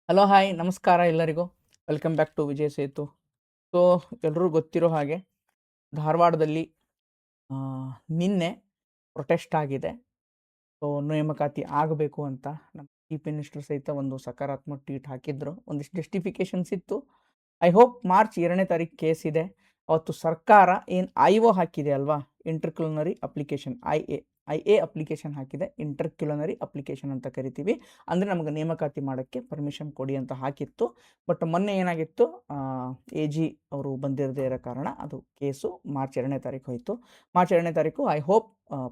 Hello hi ನಮಸ್ಕಾರ ಎಲ್ಲರಿಗೂ. Welcome back to Vijay Setu. So ಎಲ್ಲರೂ ಗೊತ್ತಿರೋ ಹಾಗೆ ಧಾರವಾಡದಲ್ಲಿ ನಿನ್ನೆ ಪ್ರೊಟೆಸ್ಟ್ ಆಗಿದೆ. ಸೊ ನೇಮಕಾತಿ ಆಗಬೇಕು ಅಂತ ನಮ್ಮ ಚೀಫ್ ಮಿನಿಸ್ಟರ್ ಸಹಿತ ಒಂದು ಸಕಾರಾತ್ಮಕ ಟ್ವೀಟ್ ಹಾಕಿದ್ರು. ಒಂದಿಷ್ಟು ಜಸ್ಟಿಫಿಕೇಶನ್ಸ್ ಇತ್ತು. ಐ ಹೋಪ್ ಮಾರ್ಚ್ 2ನೇ ತಾರೀಕು ಕೇಸ್ ಇದೆ. ಅವತ್ತು ಸರ್ಕಾರ ಏನು IO ಹಾಕಿದೆ ಅಲ್ವಾ, ಇಂಟರ್ಕ್ಯುಲನರಿ ಅಪ್ಲಿಕೇಶನ್, ಐ ಎ ಅಪ್ಲಿಕೇಶನ್ ಹಾಕಿದೆ. ಇಂಟರ್ಕ್ಯುಲನರಿ ಅಪ್ಲಿಕೇಶನ್ ಅಂತ ಕರಿತೀವಿ. ಅಂದರೆ ನಮಗೆ ನೇಮಕಾತಿ ಮಾಡೋಕ್ಕೆ ಪರ್ಮಿಷನ್ ಕೊಡಿ ಅಂತ ಹಾಕಿತ್ತು. ಬಟ್ ಮೊನ್ನೆ ಏನಾಗಿತ್ತು, AG ಅವರು ಬಂದಿರದೇ ಇರೋ ಕಾರಣ ಅದು ಕೇಸು ಮಾರ್ಚ್ 2ನೇ ತಾರೀಕು ಹೋಯಿತು. ಮಾರ್ಚ್ 2ನೇ ತಾರೀಕು ಐ ಹೋಪ್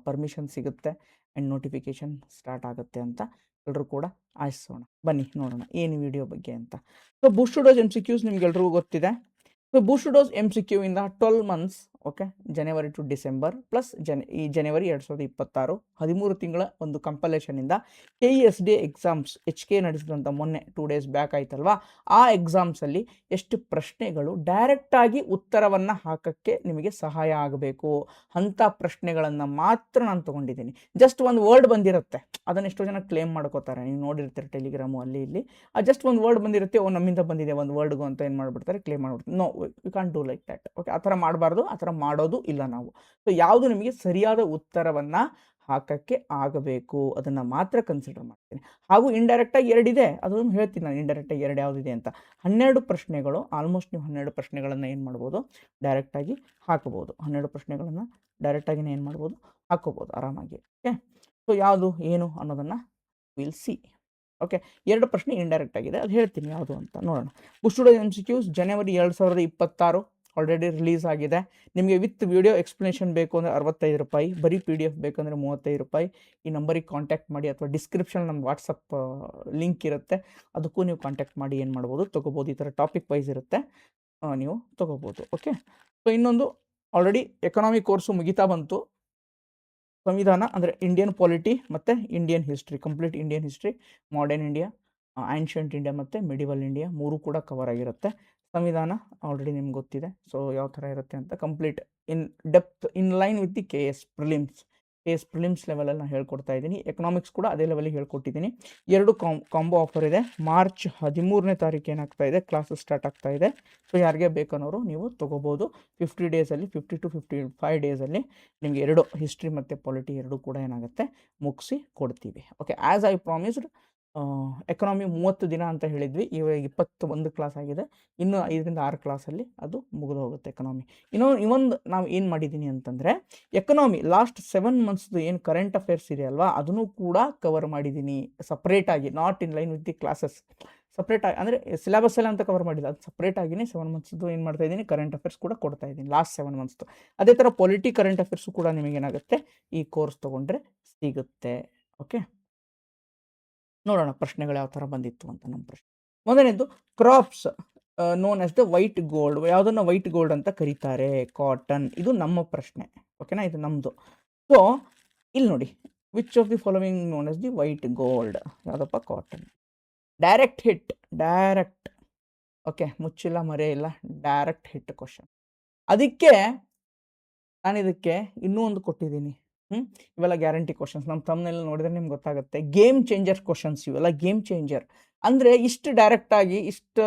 ಪರ್ಮಿಷನ್ ಸಿಗುತ್ತೆ ಆ್ಯಂಡ್ ನೋಟಿಫಿಕೇಶನ್ ಸ್ಟಾರ್ಟ್ ಆಗುತ್ತೆ ಅಂತ ಎಲ್ಲರೂ ಕೂಡ ಆಶಿಸೋಣ. ಬನ್ನಿ ನೋಡೋಣ ಏನು ವಿಡಿಯೋ ಬಗ್ಗೆ ಅಂತ. ಸೊ ಬೂಸ್ಟರ್ ಡೋಸ್ MCQs ನಿಮ್ಗೆಲ್ರಿಗೂ ಗೊತ್ತಿದೆ. ಸೊ ಬೂಸ್ಟರ್ ಡೋಸ್ MCQ ಇಂದ 12 months, okay, January to December plus ಈ ಜನವರಿ 2026 13 ತಿಂಗಳ ಒಂದು ಕಂಪಲೇಷನಿಂದ KESD ಎಕ್ಸಾಮ್ಸ್ HK ನಡೆಸಿದಂಥ ಮೊನ್ನೆ 2 ಡೇಸ್ ಬ್ಯಾಕ್ ಆಯ್ತಲ್ವಾ, ಆ ಎಕ್ಸಾಮ್ಸಲ್ಲಿ ಎಷ್ಟು ಪ್ರಶ್ನೆಗಳು ಡೈರೆಕ್ಟಾಗಿ ಉತ್ತರವನ್ನು ಹಾಕೋಕ್ಕೆ ನಿಮಗೆ ಸಹಾಯ ಆಗಬೇಕು ಅಂಥ ಪ್ರಶ್ನೆಗಳನ್ನು ಮಾತ್ರ ನಾನು ತೊಗೊಂಡಿದ್ದೀನಿ. ಜಸ್ಟ್ ಒಂದು ವರ್ಡ್ ಬಂದಿರುತ್ತೆ, ಅದನ್ನು ಎಷ್ಟೋ ಜನ ಕ್ಲೇಮ್ ಮಾಡ್ಕೋತಾರೆ. ನೀವು ನೋಡಿರ್ತೀರ ಟೆಲಿಗ್ರಾಮು ಅಲ್ಲಿ ಇಲ್ಲಿ, ಜಸ್ಟ್ ಒಂದು ವರ್ಡ್ ಬಂದಿರುತ್ತೆ, ನಮ್ಮಿಂದ ಬಂದಿದೆ ಒಂದು ವರ್ಡ್ಗೂ ಅಂತ ಏನು ಮಾಡಿಬಿಡ್ತಾರೆ, ಕ್ಲೇಮ್ ಮಾಡಿಬಿಡ್ತಾರೆ. No, you can't do like that. Okay, ಆ ಥರ ಮಾಡಬಾರ್ದು, ಆ ಥರ ಮಾಡೋದು ಇಲ್ಲ ನಾವು. ಸೊ ಯಾವುದು ನಿಮಗೆ ಸರಿಯಾದ ಉತ್ತರವನ್ನು ಹಾಕೋಕ್ಕೆ ಆಗಬೇಕು ಅದನ್ನು ಮಾತ್ರ ಕನ್ಸಿಡರ್ ಮಾಡ್ತೀನಿ. ಹಾಗೂ ಇಂಡೈರೆಕ್ಟಾಗಿ 2 ಇದೆ, ಅದನ್ನು ಹೇಳ್ತೀನಿ ನಾನು ಇಂಡೈರೆಕ್ಟಾಗಿ 2 ಯಾವುದಿದೆ ಅಂತ. 12 ಪ್ರಶ್ನೆಗಳು, ಆಲ್ಮೋಸ್ಟ್ ನೀವು 12 ಪ್ರಶ್ನೆಗಳನ್ನು ಏನು ಮಾಡ್ಬೋದು, ಡೈರೆಕ್ಟಾಗಿ ಹಾಕೋಬೋದು. 12 ಪ್ರಶ್ನೆಗಳನ್ನು ಡೈರೆಕ್ಟಾಗಿನೇ ಏನು ಮಾಡ್ಬೋದು, ಹಾಕೋಬೋದು ಆರಾಮಾಗಿ. ಓಕೆ, ಸೊ ಯಾವುದು ಏನು ಅನ್ನೋದನ್ನು ವಿಲ್ ಸಿ. ಓಕೆ, 2 ಪ್ರಶ್ನೆ ಇಂಡೈರೆಕ್ಟ್ ಆಗಿದೆ, ಅದು ಹೇಳ್ತೀನಿ ಯಾವುದು ಅಂತ ನೋಡೋಣ. ಬೂಸ್ಟರ್ ಡೋಸ್ MCQs ಜನವರಿ 2026 ಆಲ್ರೆಡಿ ರಿಲೀಸ್ ಆಗಿದೆ. ನಿಮಗೆ ವಿತ್ ವಿಡಿಯೋ ಎಕ್ಸ್ಪ್ಲನೇಷನ್ ಬೇಕು ಅಂದರೆ 65 ರೂಪಾಯಿ, ಬರೀ PDF ಬೇಕಂದರೆ 35 ರೂಪಾಯಿ. ಈ ನಂಬರಿಗೆ ಕಾಂಟ್ಯಾಕ್ಟ್ ಮಾಡಿ, ಅಥವಾ ಡಿಸ್ಕ್ರಿಪ್ಷನ್ ನಮ್ಮ ವಾಟ್ಸಪ್ ಲಿಂಕ್ ಇರುತ್ತೆ, ಅದಕ್ಕೂ ನೀವು ಕಾಂಟ್ಯಾಕ್ಟ್ ಮಾಡಿ ಏನು ಮಾಡ್ಬೋದು, ತೊಗೋಬೋದು. ಈ ಥರ ಟಾಪಿಕ್ ವೈಸ್ ಇರುತ್ತೆ, ನೀವು ತೊಗೋಬೋದು. ಓಕೆ, ಸೊ ಇನ್ನೊಂದು, ಆಲ್ರೆಡಿ ಎಕನಾಮಿ ಕೋರ್ಸು ಮುಗಿತಾ ಬಂತು. ಸಂವಿಧಾನ ಅಂದರೆ ಇಂಡಿಯನ್ ಪಾಲಿಟಿ ಮತ್ತು Indian history, complete Indian history, modern India, ancient India ಮತ್ತು ಮಿಡಿವಲ್ ಇಂಡಿಯಾ 3 ಕೂಡ ಕವರ್ ಆಗಿರುತ್ತೆ. ಸಂವಿಧಾನ ಆಲ್ರೆಡಿ ನಿಮ್ಗೆ ಗೊತ್ತಿದೆ, ಸೊ ಯಾವ ಥರ ಇರುತ್ತೆ ಅಂತ complete in depth in line with the KS prelims ಲೆವೆಲಲ್ಲಿ ನಾನು ಹೇಳ್ಕೊಡ್ತಾ ಇದ್ದೀನಿ. ಎಕನಾಮಿಕ್ಸ್ ಕೂಡ ಅದೇ ಲೆವೆಲಿಗೆ ಹೇಳ್ಕೊಟ್ಟಿದ್ದೀನಿ. 2 ಕಾಂಬೋ ಆಫರ್ ಇದೆ. ಮಾರ್ಚ್ 13ನೇ ತಾರೀಕು ಏನಾಗ್ತಾ ಇದೆ, ಕ್ಲಾಸಸ್ ಸ್ಟಾರ್ಟ್ ಆಗ್ತಾ ಇದೆ. ಸೊ ಯಾರಿಗೆ ಬೇಕನ್ನೋರು ನೀವು ತೊಗೋಬೋದು. 50 ಡೇಸಲ್ಲಿ, 50 to 55 ಡೇಸಲ್ಲಿ ನಿಮಗೆ 2 ಹಿಸ್ಟ್ರಿ ಮತ್ತು ಪಾಲಿಟಿ 2 ಕೂಡ ಏನಾಗುತ್ತೆ, ಮುಗಿಸಿ ಕೊಡ್ತೀವಿ. Okay, as I promised, economy 30 ದಿನ ಅಂತ ಹೇಳಿದ್ವಿ, ಇವಾಗ 21 ಕ್ಲಾಸ್ ಆಗಿದೆ. ಇನ್ನು 5 ರಿಂದ 6 ಕ್ಲಾಸಲ್ಲಿ ಅದು ಮುಗಿದು ಹೋಗುತ್ತೆ ಎಕನಾಮಿ. ಇವೊಂದು ನಾವು ಏನು ಮಾಡಿದ್ದೀನಿ ಅಂತಂದರೆ, ಎಕನಾಮಿ ಲಾಸ್ಟ್ 7 ಮಂತ್ಸ್ದು ಏನು ಕರೆಂಟ್ ಅಫೇರ್ಸ್ ಇದೆ ಅಲ್ವಾ, ಅದನ್ನು ಕೂಡ ಕವರ್ ಮಾಡಿದ್ದೀನಿ ಸಪ್ರೇಟಾಗಿ, not in line with the classes. ಸಪ್ರೇಟಾಗಿ ಅಂದರೆ ಸಿಲೆಬಸ್ ಎಲ್ಲ ಅಂತ ಕವರ್ ಮಾಡಿಲ್ಲ, ಅದು ಸಪ್ರೇಟಾಗಿಯೇ 7 ಮಂತ್ಸ್ದು ಏನು ಮಾಡ್ತಾ ಇದ್ದೀನಿ, ಕರೆಂಟ್ ಅಫೇರ್ಸ್ ಕೂಡ ಕೊಡ್ತಾ ಇದ್ದೀನಿ ಲಾಸ್ಟ್ 7 ಮಂತ್ಸ್ದು. ಅದೇ ಥರ ಪೊಲಿಟಿ ಕರೆಂಟ್ ಅಫೇರ್ಸು ಕೂಡ ನಿಮಗೇನಾಗುತ್ತೆ, ಈ ಕೋರ್ಸ್ ತೊಗೊಂಡ್ರೆ ಸಿಗುತ್ತೆ. ಓಕೆ, ನೋಡೋಣ ಪ್ರಶ್ನೆಗಳು ಯಾವ ಥರ ಬಂದಿತ್ತು ಅಂತ. ನಮ್ಮ ಪ್ರಶ್ನೆ ಮೊದಲನೇದು, crops known as the white gold, ಯಾವುದನ್ನು ವೈಟ್ ಗೋಲ್ಡ್ ಅಂತ ಕರೀತಾರೆ, ಕಾಟನ್. ಇದು ನಮ್ಮ ಪ್ರಶ್ನೆ, ಓಕೆನಾ, ಇದು ನಮ್ಮದು. ಸೊ ಇಲ್ಲಿ ನೋಡಿ, which of the following known as the white gold, ಯಾವುದಪ್ಪ, cotton. Direct hit, direct, okay, ಮುಚ್ಚಿಲ್ಲ ಮರೆ ಇಲ್ಲ, ಡೈರೆಕ್ಟ್ ಹಿಟ್ ಕ್ವಶನ್. ಅದಕ್ಕೆ ನಾನು ಇದಕ್ಕೆ ಇನ್ನೂ ಒಂದು ಕೊಟ್ಟಿದ್ದೀನಿ. ಇವೆಲ್ಲ ಗ್ಯಾರಂಟಿ ಕ್ವಶನ್ಸ್. ನಮ್ಮ ಥಂಬ್ನೇಲ್ ನೋಡಿದ್ರೆ ನಿಮ್ಗೆ ಗೊತ್ತಾಗುತ್ತೆ, ಗೇಮ್ ಚೇಂಜರ್ ಕ್ವಶನ್ಸ್ ಇವೆಲ್ಲ. ಗೇಮ್ ಚೇಂಜರ್ ಅಂದರೆ ಇಷ್ಟು ಡೈರೆಕ್ಟಾಗಿ, ಇಷ್ಟು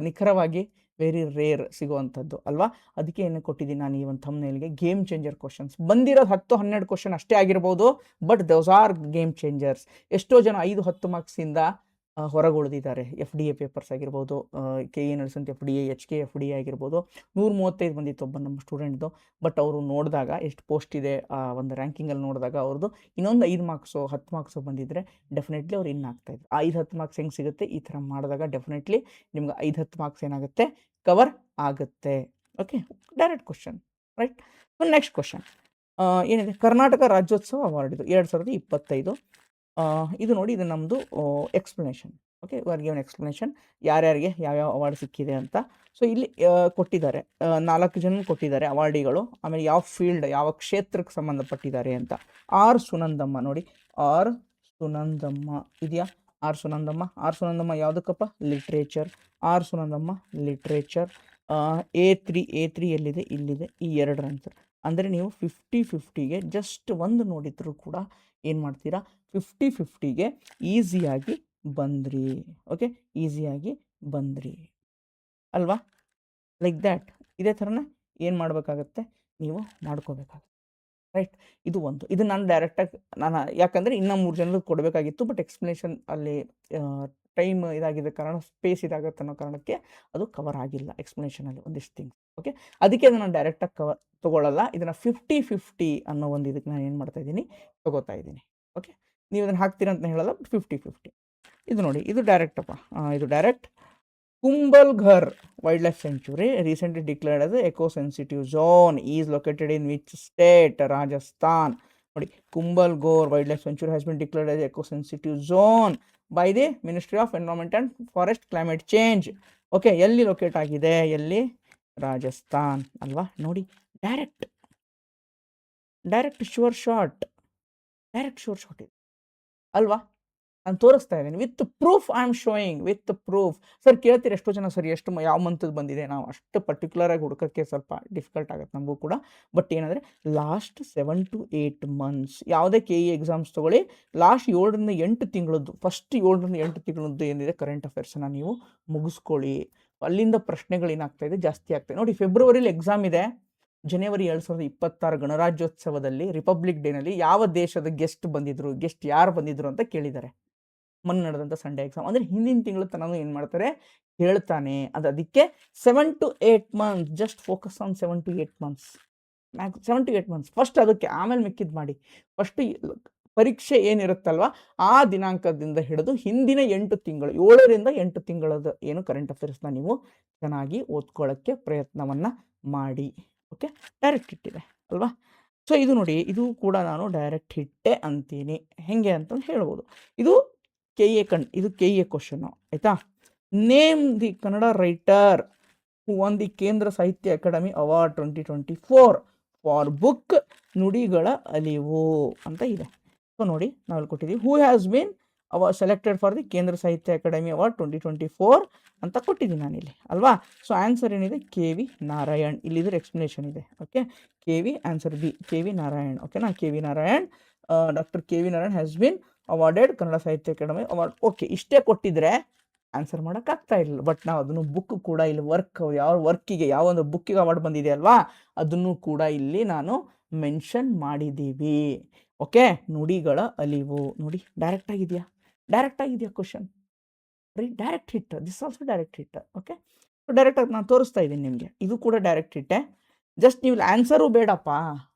ನಿಖರವಾಗಿ ವೆರಿ ರೇರ್ ಸಿಗುವಂಥದ್ದು ಅಲ್ವಾ. ಅದಕ್ಕೆ ಏನು ಕೊಟ್ಟಿದ್ದೀನಿ ನಾನು ಈ ಒಂದು ಥಂಬ್ನೇಲ್ಗೆ, ಗೇಮ್ ಚೇಂಜರ್ ಕ್ವಶನ್ಸ್. ಬಂದಿರೋದು 10-12 ಕ್ವಶನ್ ಅಷ್ಟೇ ಆಗಿರ್ಬೋದು, but those are game changers. ಎಷ್ಟೋ ಜನ 5-10 ಮಾರ್ಕ್ಸಿಂದ ಹೊರಗುಳಿದಿದ್ದಾರೆ. FDA ಪೇಪರ್ಸ್ ಆಗಿರ್ಬೋದು, KE ನಡೆಸಂತ FDA, HK FDA ಆಗಿರ್ಬೋದು. 135 ಬಂದಿತ್ತು ಒಬ್ಬ ನಮ್ಮ ಸ್ಟೂಡೆಂಟ್ದು. ಬಟ್ ಅವರು ನೋಡಿದಾಗ ಎಷ್ಟು ಪೋಸ್ಟ್ ಇದೆ, ಒಂದು ರ್ಯಾಂಕಿಂಗಲ್ಲಿ ನೋಡಿದಾಗ ಅವ್ರದ್ದು ಇನ್ನೊಂದು 5 ಮಾರ್ಕ್ಸು 10 ಮಾರ್ಕ್ಸು ಬಂದಿದ್ದರೆ ಡೆಫಿನೆಟ್ಲಿ ಅವ್ರು ಇನ್ನು ಆಗ್ತಾಯಿದ್ರು. 5-10 ಮಾರ್ಕ್ಸ್ ಹೆಂಗೆ ಸಿಗುತ್ತೆ, ಈ ಥರ ಮಾಡಿದಾಗ ಡೆಫಿನೆಟ್ಲಿ ನಿಮ್ಗೆ 5-10 ಮಾರ್ಕ್ಸ್ ಏನಾಗುತ್ತೆ, ಕವರ್ ಆಗುತ್ತೆ. Okay, direct question, right. So next question ಏನಿದೆ, ಕರ್ನಾಟಕ ರಾಜ್ಯೋತ್ಸವ ಅವಾರ್ಡ್, ಇದು 2025. ಇದು ನೋಡಿ, ಇದು ನಮ್ಮದು explanation. Okay, you are given explanation, ಯಾರ್ಯಾರಿಗೆ ಯಾವ್ಯಾವ ಅವಾರ್ಡ್ ಸಿಕ್ಕಿದೆ ಅಂತ. ಸೊ ಇಲ್ಲಿ ಕೊಟ್ಟಿದ್ದಾರೆ, 4 ಜನ ಕೊಟ್ಟಿದ್ದಾರೆ ಅವಾರ್ಡಿಗಳು. ಆಮೇಲೆ ಯಾವ ಫೀಲ್ಡ್, ಯಾವ ಕ್ಷೇತ್ರಕ್ಕೆ ಸಂಬಂಧಪಟ್ಟಿದ್ದಾರೆ ಅಂತ. ಆರ್ ಸುನಂದಮ್ಮ ನೋಡಿ, ಆರ್ ಸುನಂದಮ್ಮ ಇದೆಯಾ, ಆರ್ ಸುನಂದಮ್ಮ ಯಾವುದಕ್ಕಪ್ಪ, literature. R Sunandamma literature. A3 ಎಲ್ಲಿದೆ, ಇಲ್ಲಿದೆ. ಈ 2 ಆನ್ಸರ್. ಅಂದರೆ ನೀವು 50-50ಗೆ ಜಸ್ಟ್ ಒಂದು ನೋಡಿದ್ರು ಕೂಡ ಏನು ಮಾಡ್ತೀರಾ, 50-50ಗೆ ಈಸಿಯಾಗಿ ಬಂದ್ರಿ. ಓಕೆ, ಈಸಿಯಾಗಿ ಬಂದ್ರಿ ಅಲ್ವಾ? Like that. ಇದೇ ಥರನೇ ಏನು ಮಾಡಬೇಕಾಗತ್ತೆ, ನೀವು ಮಾಡ್ಕೋಬೇಕಾಗುತ್ತೆ. ರೈಟ್, ಇದು ಒಂದು. ಇದು ನಾನು ಡೈರೆಕ್ಟಾಗಿ ಯಾಕಂದರೆ ಇನ್ನೂ 3 ಜನರಿಗೆ ಕೊಡಬೇಕಾಗಿತ್ತು, ಬಟ್ ಎಕ್ಸ್ಪ್ಲನೇಷನ್ ಅಲ್ಲಿ ಟೈಮ್ ಇದಾಗಿದೆ ಕಾರಣ, ಸ್ಪೇಸ್ ಇದಾಗುತ್ತೆ ಅನ್ನೋ ಕಾರಣಕ್ಕೆ ಅದು ಕವರ್ ಆಗಿಲ್ಲ ಎಕ್ಸ್ಪ್ಲನೇಷನಲ್ಲಿ ಒಂದಿಷ್ಟು ಥಿಂಗ್ಸ್. ಓಕೆ, ಅದಕ್ಕೆ ನಾನು ಡೈರೆಕ್ಟಾಗಿ ತೊಗೊಳ್ಳಲ್ಲ. ಇದನ್ನು 50-50 ಅನ್ನೋ ಒಂದು ಇದಕ್ಕೆ ನಾನು ಏನು ಮಾಡ್ತಾ ಇದ್ದೀನಿ, ತೊಗೋತಾ ಇದ್ದೀನಿ. ಓಕೆ, ನೀವು ಇದನ್ನು ಹಾಕ್ತೀರ ಅಂತ ಹೇಳಲ್ಲ, ಬಟ್ 50-50. ಇದು ನೋಡಿ, ಇದು ಡೈರೆಕ್ಟಪ್ಪ, ಇದು direct. Kumbhalgarh wild life sanctuary recently declared as a eco-sensitive zone is located in which state? Rajasthan. ನೋಡಿ, Kumbhalgarh wild life sanctuary has been declared as eco-sensitive zone by the Ministry of Environment and Forest Climate Change. Okay, ಎಲ್ಲಿ locate ಆಗಿದೆ? ಎಲ್ಲಿ? ರಾಜಸ್ಥಾನ್ ಅಲ್ವಾ? ನೋಡಿ, direct sure shot, ಇದೆ ಅಲ್ವಾ? ನಾನು ತೋರಿಸ್ತಾ ಇದ್ದೀನಿ with proof. I am showing with proof. Sir ಕೇಳ್ತೀರಿ ಎಷ್ಟೋ ಜನ, ಸರ್ ಎಷ್ಟು ಯಾವ ಮಂತದ್ದು ಬಂದಿದೆ? ನಾವು ಅಷ್ಟು ಪರ್ಟಿಕ್ಯುಲರಾಗಿ ಹುಡುಕೋಕ್ಕೆ ಸ್ವಲ್ಪ ಡಿಫಿಕಲ್ಟ್ ಆಗುತ್ತೆ ನಮಗೂ ಕೂಡ. ಬಟ್ ಏನಂದರೆ ಲಾಸ್ಟ್ 7 to 8 months ಯಾವುದೇ KE ಎಕ್ಸಾಮ್ಸ್ ತೊಗೊಳ್ಳಿ, ಲಾಸ್ಟ್ 7 ರಿಂದ 8 ತಿಂಗಳದ್ದು, ಫಸ್ಟ್ 7 ರಿಂದ 8 ತಿಂಗಳದ್ದು ಏನಿದೆ ಕರೆಂಟ್ ಅಫೇರ್ಸನ್ನು ನೀವು ಮುಗಿಸ್ಕೊಳ್ಳಿ. ಅಲ್ಲಿಂದ ಪ್ರಶ್ನೆಗಳೇನಾಗ್ತಾ ಇದೆ, ಜಾಸ್ತಿ ಆಗ್ತಾಯಿದೆ. ನೋಡಿ, ಫೆಬ್ರವರಿಲಿ ಎಕ್ಸಾಮ್ ಇದೆ. ಜನವರಿ 2026 ಗಣರಾಜ್ಯೋತ್ಸವದಲ್ಲಿ, ರಿಪಬ್ಲಿಕ್ ಡೇನಲ್ಲಿ ಯಾವ ದೇಶದ ಗೆಸ್ಟ್ ಬಂದಿದ್ರು, ಗೆಸ್ಟ್ ಯಾರು ಬಂದಿದ್ರು ಅಂತ ಕೇಳಿದ್ದಾರೆ. ಮೊನ್ನೆ ನಡೆದಂಥ ಸಂಡೇ ಎಕ್ಸಾಮ್ ಅಂದರೆ ಹಿಂದಿನ ತಿಂಗಳು ತನಕ ಏನು ಮಾಡ್ತಾರೆ, ಹೇಳ್ತಾನೆ. ಅದಕ್ಕೆ 7 to 8 months, just focus on 7 to 8 months, 7 to 8 months first. ಅದಕ್ಕೆ ಆಮೇಲೆ ಮಿಕ್ಕಿದ್ದು ಮಾಡಿ. ಫಸ್ಟ್ ಪರೀಕ್ಷೆ ಏನಿರುತ್ತಲ್ವ ಆ ದಿನಾಂಕದಿಂದ ಹಿಡಿದು ಹಿಂದಿನ 8 ತಿಂಗಳು, 7 ರಿಂದ 8 ತಿಂಗಳದ್ದು ಏನು ಕರೆಂಟ್ ಅಫೇರ್ಸ್ನ ನೀವು ಚೆನ್ನಾಗಿ ಓದ್ಕೊಳ್ಳೋಕ್ಕೆ ಪ್ರಯತ್ನವನ್ನು ಮಾಡಿ. ಓಕೆ, ಡೈರೆಕ್ಟ್ ಹಿಟ್ಟಿದೆ ಅಲ್ವಾ? ಸೊ ಇದು ನೋಡಿ, ಇದು ಕೂಡ ನಾನು ಡೈರೆಕ್ಟ್ ಹಿಟ್ಟೆ ಅಂತೀನಿ. ಹೆಂಗೆ ಅಂತಂದು ಹೇಳ್ಬೋದು. ಇದು ಇದು KE ಕ್ವಶನ್ನು, ಆಯಿತಾ? Name the Kannada writer who won the Kendra Sahitya academy award 2024 for book ನುಡಿಗಳ ಅಲಿವು ಅಂತ ಇದೆ. ಸೊ ನೋಡಿ, ನಾವಲ್ಲಿ ಕೊಟ್ಟಿದ್ದೀವಿ who has been selected for the Kendra Sahitya academy award 2024 ಅಂತ ಕೊಟ್ಟಿದ್ದೀನಿ ನಾನಿಲ್ಲಿ ಅಲ್ವಾ? ಸೊ ಆನ್ಸರ್ ಏನಿದೆ? KV ನಾರಾಯಣ್. ಇಲ್ಲಿದ್ರೆ ಎಕ್ಸ್ಪ್ಲನೇಷನ್ ಇದೆ. Okay, KV answer B, KV Narayan. ಓಕೆನಾ? KV Narayan, doctor KV Narayan has been awarded Kannada ಸಾಹಿತ್ಯ ಅಕಾಡೆಮಿ ಅವಾರ್ಡ್. ಓಕೆ, ಇಷ್ಟೇ ಕೊಟ್ಟಿದ್ರೆ ಆನ್ಸರ್ ಮಾಡೋಕ್ಕಾಗ್ತಾ ಇಲ್ಲ. ಬಟ್ ನಾವು ಅದನ್ನು ಬುಕ್ ಕೂಡ ಇಲ್ಲಿ ಯಾವ ವರ್ಕಿಗೆ, ಯಾವ ಒಂದು ಬುಕ್ಕಿಗೆ ಅವಾರ್ಡ್ ಬಂದಿದೆ ಅಲ್ವಾ, ಅದನ್ನು ಕೂಡ ಇಲ್ಲಿ ನಾನು ಮೆನ್ಷನ್ ಮಾಡಿದ್ದೀವಿ. ಓಕೆ, ನುಡಿಗಳ ಅಲಿವು ನೋಡಿ, ಡೈರೆಕ್ಟ್ ಆಗಿದೆಯಾ question? Direct hit. This also direct hit. Okay, so ಡೈರೆಕ್ಟಾಗಿ ನಾನು ತೋರಿಸ್ತಾ ಇದ್ದೀನಿ ನಿಮಗೆ. ಇದು ಕೂಡ ಡೈರೆಕ್ಟ್ ಹಿಟ್ಟೆ. ಜಸ್ಟ್ ನೀವು ಆನ್ಸರು ಬೇಡಪ್ಪ,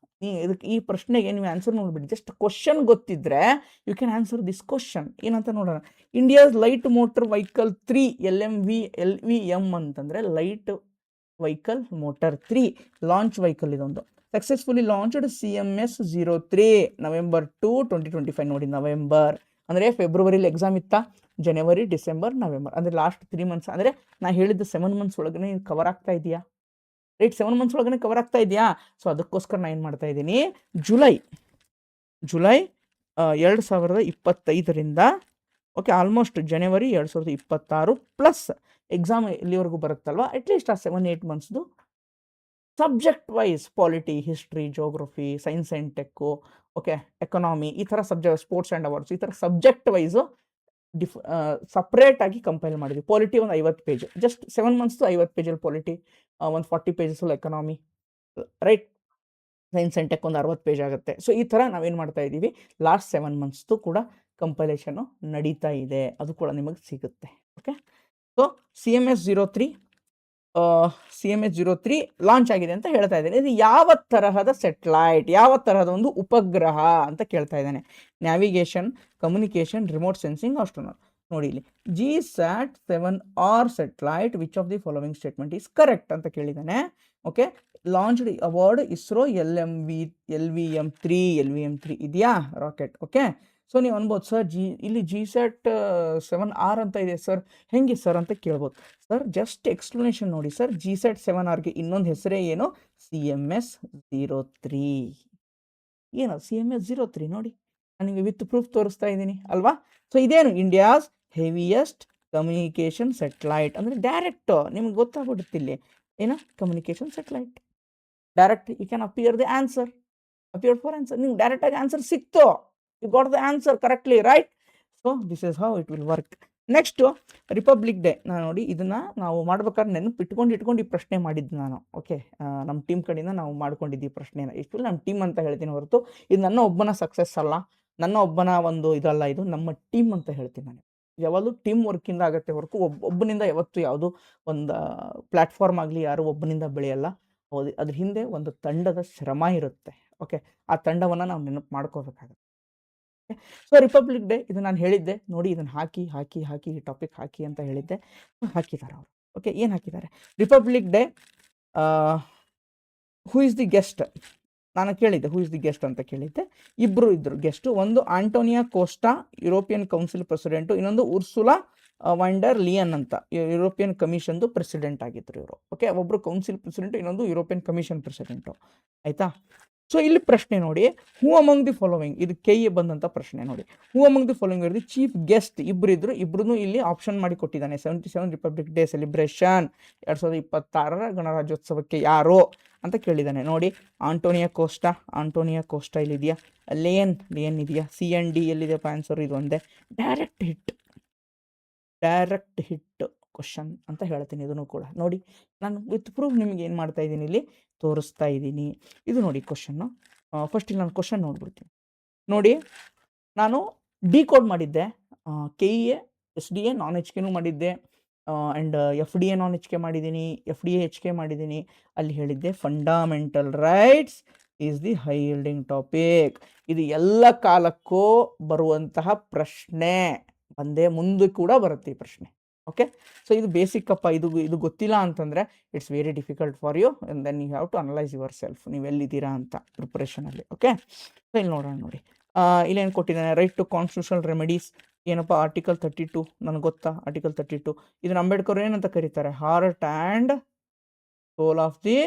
ಇದಕ್ಕೆ ಈ ಪ್ರಶ್ನೆಗೆ ನೀವು ಆನ್ಸರ್ ನೋಡ್ಬಿಡಿ. ಜಸ್ಟ್ ಕ್ವಶನ್ ಗೊತ್ತಿದ್ರೆ you can answer this question. ಏನಂತ ನೋಡೋಣ. India's light motor vehicle 3 LMV ಅಂತಂದರೆ light vehicle motor 3 launch vehicle. ಇದೊಂದು ಸಕ್ಸಸ್ಫುಲಿ ಲಾಂಚ್ಡ್ CMS-03 November 2, 2025. ನೋಡಿ, ನವೆಂಬರ್ ಅಂದರೆ ಫೆಬ್ರವರಿಲಿ ಎಕ್ಸಾಮ್ ಇತ್ತಾ? ಜನವರಿ, ಡಿಸೆಂಬರ್, ನವೆಂಬರ್ ಅಂದರೆ ಲಾಸ್ಟ್ 3 months. ಅಂದರೆ ನಾನು ಹೇಳಿದ್ದು 7 months ಒಳಗನೆ ಕವರ್ ಆಗ್ತಾ ಇದೆಯಾ? ರೈಟ್, 7 months ಒಳಗನೆ ಕವರ್ ಆಗ್ತಾ ಇದೆಯಾ? ಸೊ ಅದಕ್ಕೋಸ್ಕರ ನಾನು ಏನು ಮಾಡ್ತಾ ಇದ್ದೀನಿ, ಜುಲೈ 2025ರಿಂದ ಓಕೆ ಆಲ್ಮೋಸ್ಟ್ ಜನವರಿ 2026 ಪ್ಲಸ್ ಎಕ್ಸಾಮ್ ಎಲ್ಲಿವರೆಗೂ ಬರುತ್ತಲ್ವ, ಅಟ್ಲೀಸ್ಟ್ ಆ 7-8 monthsದು subject wise polity, history, geography, science and tech, okay, economy, ಈ ಥರ ಸಬ್ಜೆಕ್ಟ್, ಸ್ಪೋರ್ಟ್ಸ್ ಆ್ಯಂಡ್ ಅವಾರ್ಡ್ಸ್, ಈ ಥರ ಸಬ್ಜೆಕ್ಟ್ ವೈಸು ಸಪ್ರೇಟಾಗಿ ಕಂಪೈಲ್ ಮಾಡಿದ್ವಿ. ಪಾಲಿಟಿ ಒಂದು 50 ಪೇಜ್, ಜಸ್ಟ್ 7 monthsದು 50 ಪೇಜಲ್ಲಿ ಪಾಲಿಟಿ, ಒಂದು 40 pages economy, right. Science and tech ಒಂದು 60 ಪೇಜ್ ಆಗುತ್ತೆ. ಸೊ ಈ ಥರ ನಾವೇನು ಮಾಡ್ತಾ ಇದ್ದೀವಿ, ಲಾಸ್ಟ್ 7 monthsದು ಕೂಡ ಕಂಪೈಲೇಷನ್ನು ನಡೀತಾ ಇದೆ. ಅದು ಕೂಡ ನಿಮಗೆ ಸಿಗುತ್ತೆ. ಓಕೆ, ಸೊ CMS-03 ಲಾಂಚ್ ಆಗಿದೆ ಅಂತ ಹೇಳ್ತಾ ಇದ್ದೇನೆ. ಇದು ಯಾವ ತರಹದ ಸೆಟಲೈಟ್, ಯಾವ ತರಹದ ಒಂದು ಉಪಗ್ರಹ ಅಂತ ಕೇಳ್ತಾ ಇದ್ದಾನೆ. Navigation, communication, remote sensing, astronaut. ನೋಡಿ ಇಲ್ಲಿ GSAT-7R satellite which of the following statement is correct ಅಂತ ಕೇಳಿದ್ದಾನೆ. Okay, launched award ISRO LVM3 ಇದೆಯಾ ರಾಕೆಟ್? ಓಕೆ, ಸೊ ನೀವು ಅನ್ಬೋದು ಸರ್ ಇಲ್ಲಿ GSAT-7R ಅಂತ ಇದೆ ಸರ್, ಹೆಂಗೆ ಸರ್ ಅಂತ ಕೇಳ್ಬೋದು. ಸರ್ ಜಸ್ಟ್ ಎಕ್ಸ್ಪ್ಲನೇಷನ್ ನೋಡಿ ಸರ್. GSAT-7Rಗೆ ಇನ್ನೊಂದು ಹೆಸರೇ ಏನು? CMS-03. ಏನು CMS-03 ನೋಡಿ, ನನಗೆ ವಿತ್ ಪ್ರೂಫ್ ತೋರಿಸ್ತಾ ಇದ್ದೀನಿ ಅಲ್ವಾ? ಸೊ ಇದೇನು ಇಂಡಿಯಾಸ್ ಹೆವಿಯೆಸ್ಟ್ ಕಮ್ಯುನಿಕೇಷನ್ ಸೆಟಲೈಟ್ ಅಂದರೆ ಡೈರೆಕ್ಟ್ ನಿಮ್ಗೆ ಗೊತ್ತಾಗ್ಬಿಡುತ್ತೆ ಇಲ್ಲಿ ಏನು communication satellite. Direct you can appear for answer. ನಿಮ್ಗೆ ಡೈರೆಕ್ಟಾಗಿ ಆನ್ಸರ್ ಸಿಕ್ತು, you got the answer correctly, right? So this is how it will work. Next Republic Day. ನಾನು ನೋಡಿ ಇದನ್ನ ನಾವು ಮಾಡ್ಬೇಕಾದ್ರೆ ನೆನಪಿಟ್ಕೊಂಡು ಈ ಪ್ರಶ್ನೆ ಮಾಡಿದ್ದು ನಾನು. ಓಕೆ, ನಮ್ಮ ಟೀಮ್ ಕಡೆಯಿಂದ ನಾವು ಮಾಡ್ಕೊಂಡಿದ್ದು ಈ ಪ್ರಶ್ನೆನ. ಇಷ್ಟು ನಮ್ಮ ಟೀಮ್ ಅಂತ ಹೇಳ್ತೀನಿ ಹೊರತು ಇದು ನನ್ನ ಒಬ್ಬನ ಸಕ್ಸಸ್ ಅಲ್ಲ, ನನ್ನ ಒಬ್ಬನ ಒಂದು ಇದಲ್ಲ, ಇದು ನಮ್ಮ ಟೀಮ್ ಅಂತ ಹೇಳ್ತೀನಿ ನಾನು. ಯಾವಾಗಲೂ ಟೀಮ್ ವರ್ಕಿಂದ ಆಗುತ್ತೆ ಹೊರತು ಒಬ್ಬನಿಂದ ಯಾವತ್ತು ಯಾವುದು ಒಂದು ಪ್ಲಾಟ್ಫಾರ್ಮ್ ಆಗಲಿ ಯಾರು ಒಬ್ಬನಿಂದ ಬೆಳೆಯಲ್ಲ. ಅದ್ರ ಹಿಂದೆ ಒಂದು ತಂಡದ ಶ್ರಮ ಇರುತ್ತೆ. ಓಕೆ, ಆ ತಂಡವನ್ನು ನಾವು ನೆನಪು ಮಾಡ್ಕೋಬೇಕಾಗುತ್ತೆ. ಸೊ ರಿಪಬ್ಲಿಕ್ ಡೇ ಇದು ನಾನು ಹೇಳಿದ್ದೆ ನೋಡಿ, ಇದನ್ನು ಹಾಕಿ ಈ ಟಾಪಿಕ್ ಹಾಕಿ ಅಂತ ಹೇಳಿದ್ದೆ, ಹಾಕಿದ್ದಾರೆ ಅವರು. ಓಕೆ, ಏನು ಹಾಕಿದ್ದಾರೆ? Republic day who is the guest. ನಾನು ಕೇಳಿದ್ದೆ ಹೂ ಇಸ್ ದಿ ಗೆಸ್ಟ್ ಅಂತ ಕೇಳಿದ್ದೆ. ಇಬ್ಬರು ಇದ್ರು ಗೆಸ್ಟು. ಒಂದು Antonio Costa, European Council president. ಇನ್ನೊಂದು ಉರ್ಸುಲಾ ವಂಡರ್ ಲಿಯನ್ ಅಂತ, ಯುರೋಪಿಯನ್ ಕಮಿಷನ್ದು ಪ್ರೆಸಿಡೆಂಟ್ ಆಗಿದ್ರು ಇವರು. ಓಕೆ, ಒಬ್ಬರು ಕೌನ್ಸಿಲ್ ಪ್ರೆಸಿಡೆಂಟು, ಇನ್ನೊಂದು ಯುರೋಪಿಯನ್ ಕಮಿಷನ್ ಪ್ರೆಸಿಡೆಂಟು. ಆಯಿತಾ? ಸೊ ಇಲ್ಲಿ ಪ್ರಶ್ನೆ ನೋಡಿ, ಹೂ ಅಮಂಗ್ ದಿ ಫಾಲೋವಿಂಗ್, ಇದು ಕೆಗೆ ಬಂದಂಥ ಪ್ರಶ್ನೆ ನೋಡಿ. ಹೂ ಅಮಂಗ್ ದಿ ಫಾಲೋವಿಂಗ್ ಇರೋದು ಚೀಫ್ ಗೆಸ್ಟ್ ಇಬ್ಬರು ಇದ್ರು. ಇಬ್ಬರೂ ಇಲ್ಲಿ ಆಪ್ಷನ್ ಮಾಡಿ ಕೊಟ್ಟಿದ್ದಾನೆ. 77 ರಿಪಬ್ಲಿಕ್ ಡೇ ಸೆಲಿಬ್ರೇಷನ್ 2026 ಗಣರಾಜ್ಯೋತ್ಸವಕ್ಕೆ ಯಾರು ಅಂತ ಕೇಳಿದ್ದಾನೆ ನೋಡಿ. Antonia Costa ಇಲ್ಲಿದೆಯಾ? ಲಿಯನ್ ಇದೆಯಾ? CND ಎಲ್ಲಿದೆಯಪ್ಪ ಆನ್ಸರ್? ಇದು ಒಂದೇ. ಡೈರೆಕ್ಟ್ ಹಿಟ್ ಕ್ವಶನ್ ಅಂತ ಹೇಳ್ತೀನಿ. ಇದನ್ನು ಕೂಡ ನೋಡಿ, ನಾನು ವಿತ್ ಪ್ರೂಫ್ ನಿಮಗೆ ಏನು ಮಾಡ್ತಾ ಇದ್ದೀನಿ, ಇಲ್ಲಿ ತೋರಿಸ್ತಾ ಇದ್ದೀನಿ. ಇದು ನೋಡಿ ಕ್ವಶನ್ನು. ಫಸ್ಟ್ ಇಲ್ಲಿ ನಾನು ಕ್ವಶನ್ ನೋಡ್ಬಿಡ್ತೀನಿ ನೋಡಿ. ನಾನು ಡಿಕೋಡ್ ಮಾಡಿದ್ದೆ. KEA SDA ನಾನ್ HKನೂ ಮಾಡಿದ್ದೆ, ಆ್ಯಂಡ್ FDA ನಾನ್ HK ಮಾಡಿದ್ದೀನಿ, FDA HK ಮಾಡಿದ್ದೀನಿ. ಅಲ್ಲಿ ಹೇಳಿದ್ದೆ fundamental rights is the high yielding topic. ಇದು ಎಲ್ಲ ಕಾಲಕ್ಕೂ ಬರುವಂತಹ ಪ್ರಶ್ನೆ, ಮುಂದೆ ಕೂಡ ಬರುತ್ತೆ ಈ ಪ್ರಶ್ನೆ. ಓಕೆ, ಸೊ ಇದು ಬೇಸಿಕ್ ಅಪ್ಪ. ಇದು ಗೊತ್ತಿಲ್ಲ ಅಂತಂದರೆ it's very difficult for you, and then you have to analyse yourself, ನೀವು ಎಲ್ಲಿದ್ದೀರಾ ಅಂತ ಪ್ರಿಪ್ರೇಷನಲ್ಲಿ. ಓಕೆ, ಸೊ ಇಲ್ಲಿ ನೋಡೋಣ ನೋಡಿ. ಇಲ್ಲೇನು ಕೊಟ್ಟಿದ್ದಾನೆ? Right to constitutional remedies. ಏನಪ್ಪ? ಆರ್ಟಿಕಲ್ 32. ನನಗೆ ಗೊತ್ತಾ ಆರ್ಟಿಕಲ್ 32? ಇದನ್ನು ಅಂಬೇಡ್ಕರ್ ಏನಂತ ಕರೀತಾರೆ? Heart and soul of the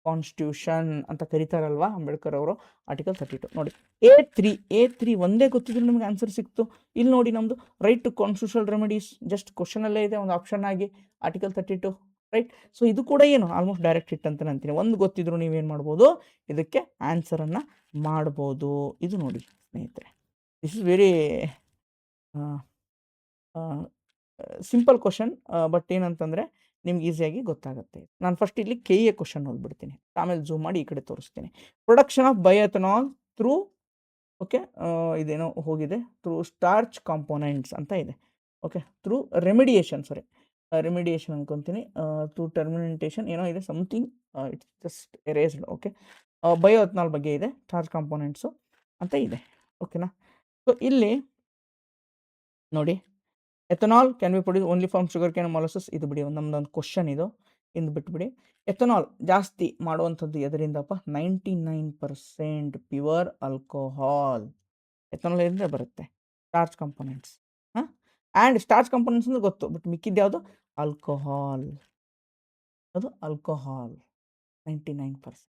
constitution ಅಂತ ಕರೀತಾರಲ್ವಾ ಅಂಬೇಡ್ಕರ್ ಅವರು. ಆರ್ಟಿಕಲ್ 32 ನೋಡಿ. A3 ಒಂದೇ ಗೊತ್ತಿದ್ರು ನಿಮಗೆ ಆನ್ಸರ್ ಸಿಕ್ತು. ಇಲ್ಲಿ ನೋಡಿ, ನಮ್ಮದು right to constitutional remedies just ಕ್ವಶನಲ್ಲೇ ಇದೆ ಒಂದು ಆಪ್ಷನ್ ಆಗಿ, ಆರ್ಟಿಕಲ್ 32. ರೈಟ್, ಸೊ ಇದು ಕೂಡ ಏನು ಆಲ್ಮೋಸ್ಟ್ ಡೈರೆಕ್ಟ್ ಹಿಟ್ ಅಂತ ಅಂತೀನಿ. ಒಂದು ಗೊತ್ತಿದ್ರು ನೀವೇನು ಮಾಡ್ಬೋದು, ಇದಕ್ಕೆ ಆನ್ಸರನ್ನು ಮಾಡ್ಬೋದು. ಇದು ನೋಡಿ ಸ್ನೇಹಿತರೆ, this is very simple question, but ಏನಂತಂದರೆ ನಿಮ್ಗೆ ಈಸಿಯಾಗಿ ಗೊತ್ತಾಗುತ್ತೆ. ನಾನು ಫಸ್ಟ್ ಇಲ್ಲಿ KEA ಕ್ವಶನ್ ಓದ್ಬಿಡ್ತೀನಿ, ಆಮೇಲೆ ಝೂಮ್ ಮಾಡಿ ಈ ಕಡೆ ತೋರಿಸ್ತೀನಿ. ಪ್ರೊಡಕ್ಷನ್ ಆಫ್ ಬಯೋಎಥನಾಲ್ ಥ್ರೂ, ಓಕೆ, ಇದೇನೋ ಹೋಗಿದೆ, ಥ್ರೂ ಸ್ಟಾರ್ಚ್ ಕಾಂಪೋನೆಂಟ್ಸ್ ಅಂತ ಇದೆ. ಓಕೆ, ಥ್ರೂ ರೆಮಿಡಿಯೇಷನ್ ಅನ್ಕೊತೀನಿ, ಥ್ರೂ ಟರ್ಮಿನೇಷನ್ ಏನೋ ಇದೆ, ಸಮಥಿಂಗ್, ಇಟ್ಸ್ ಜಸ್ಟ್ ಎರೇಸ್ಡ್. ಓಕೆ, ಬಯೋಎಥನಾಲ್ ಬಗ್ಗೆ ಇದೆ, ಸ್ಟಾರ್ಚ್ ಕಾಂಪೋನೆಂಟ್ಸು ಅಂತ ಇದೆ. ಓಕೆನಾ? ಸೊ ಇಲ್ಲಿ ನೋಡಿ, ethanol can be produce only from sugar cane molasses. ಇದು ಬಿಡಿ, ನಮ್ದೊಂದು ಕ್ವಶನ್ ಇದು, ಇಂದು ಬಿಟ್ಬಿಡಿ. ಎಥನಾಲ್ ಜಾಸ್ತಿ ಮಾಡುವಂಥದ್ದು ಎದರಿಂದಪ್ಪ? 99% ಪ್ಯೂರ್ ಆಲ್ಕೋಹಾಲ್. ಎಥನಾಲ್ ಏನಿದೆ ಬರುತ್ತೆ, starch components. And starch components ಅಂದ್ರೆ ಗೊತ್ತು, ಬಟ್ ಮಿಕ್ಕಿದ್ದು ಯಾವುದು? ಆಲ್ಕೋಹಾಲ್. ಅದು ಆಲ್ಕೋಹಾಲ್ 99%.